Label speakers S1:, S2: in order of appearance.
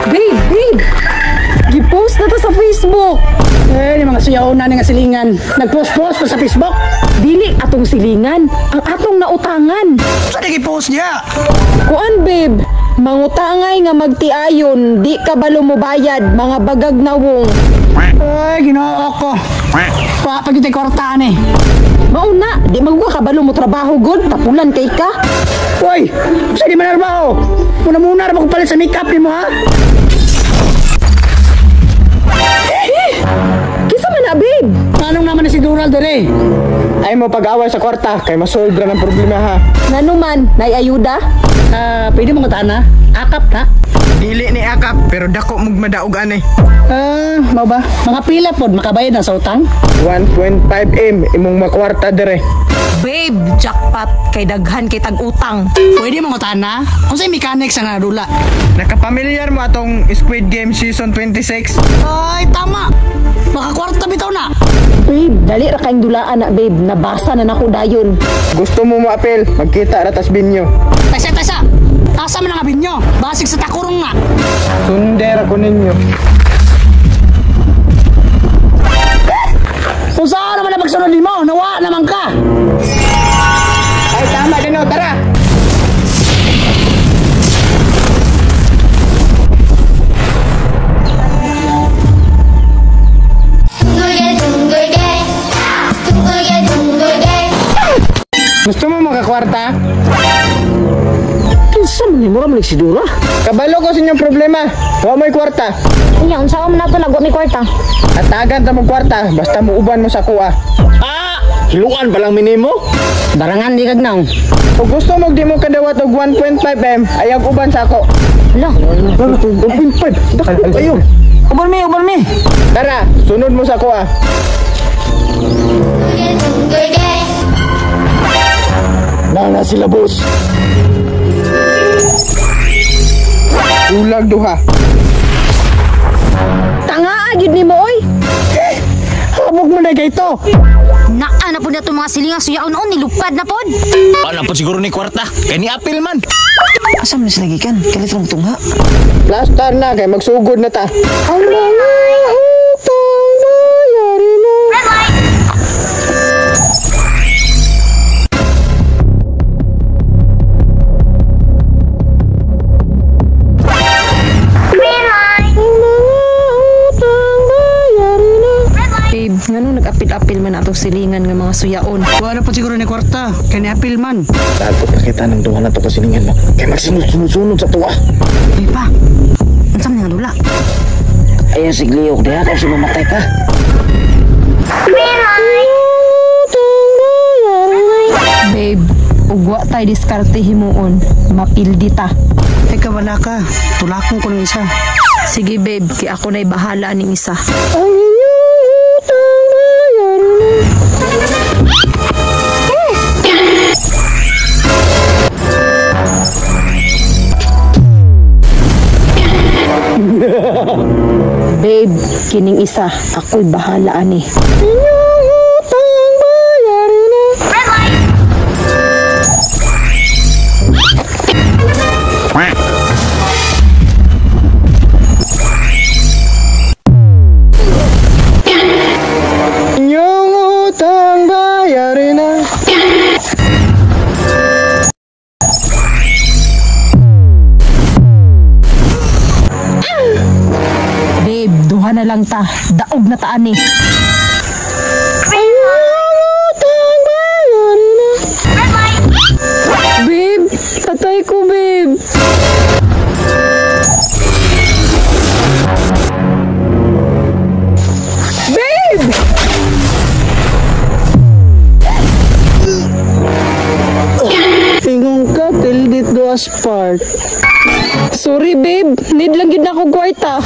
S1: Babe! Gipost na to sa Facebook.
S2: Yung mga suyaw na nga silingan. Nagpost-post pa sa Facebook.
S1: Dili atong silingan, ang atong nautangan.
S2: Saan nag-post niya?
S1: Kuan babe, mangutangay nga magtiayon, di ka balo mo bayad, mga bagag nawong.
S2: Ay, ginoo ko. Papagitay kortaan eh.
S1: Mauna, di magwa ka balo mo trabaho god, tapulan kay ka.
S2: Uy, saan di manarbaho? Muna-muna na magpalit sa make-up ni mo ha?
S1: Kisa man na babe?
S2: Anong naman na si Dural dere? Ay mo pag-away sa kwarta, kay masolve ra ng problema ha.
S1: Nanuman, naiayuda?
S2: Pwede mo katana? Akap na?
S3: Dili ni akap, pero dako mugmadaog ani.
S2: Mau ba? Mga pila pod makabayad na sa utang?
S3: 1.5M imong makwarta dire.
S1: Babe, jackpot kay daghan kay tag-utang.
S2: Pwede mo katana? Unsay mechanics ang nadula?
S3: Nakapamilyar mo atong Squid Game Season 26?
S2: Ay, tama! Makakwarta bitaw na!
S1: Babe, dali ra kayong dulaan na babe, nabasa na nako dayon.
S3: Gusto mo maapel, magkita ra tas binyo.
S2: Tasa! Asa man ang abin nyo? Basig sa takurong nga!
S3: Sunder ako ninyo.
S2: Kung saan naman na pagsunod mo, nawa naman ka!
S3: Ay, tama din o, tara! Gusto mo makakwarta?
S1: Saan man mo ra si Dura?
S3: Kabalo ko sa inyong problema. Huwag mo'y kwarta.
S1: Unya, unsa man nato nagwa mi kwarta?
S3: Atagan ta mong kwarta, basta muuban mo sa kuha.
S2: Hiluan palang minimo? Barangan di kagnaw.
S3: Kung gusto mo di mo kadawat og 1.5M, ayag uban sa ako.
S1: Hala,
S3: 1.5? Dako kayo.
S2: Uban mi!
S3: Tara, sunod mo sa kuha.
S2: Na sila boss.
S3: Ulag duha.
S1: tanga agid nimo oy.
S2: Habog mo na gayto.
S4: Naa na po na itong mga silingang suyaon o nilupad na po.
S5: Alam po siguro ni kwarta. Kaya ni apil man.
S6: Asam na sinagikan? Kalit lang tungha.
S3: Plaster na kay magsugod na ta.
S1: Ang mga utang bayarin na.
S4: Babe, ngano nag-apil-apil man atong silingan nga mga suyaon?
S2: Wala po siguro ni kwarta. Kaya ni apil man.
S5: Dapat pakita ng duha na ito pasilingan mo. Kaya magsunod-sunod sa tuwa.
S4: Di pa. Ansam nga lula.
S6: Ayan si Gleo, diha ka si mamatay ka.
S4: Babe, ugwa tay diskarte himuon. Mapildi ta.
S2: Teka, wala ka. Tulakong ko ng isa.
S4: Sige babe, kaya ako na'y bahala ning isa.
S1: Babe, kining isa, ako'y bahala ani.
S3: Yung utang bayarin na.
S4: Babe, duha na lang ta. Daog na ta ani. Babe, patay ko babe.
S2: Tingong ka, till dit do as part.
S1: Sorry babe, need lang gid na ako kwarta.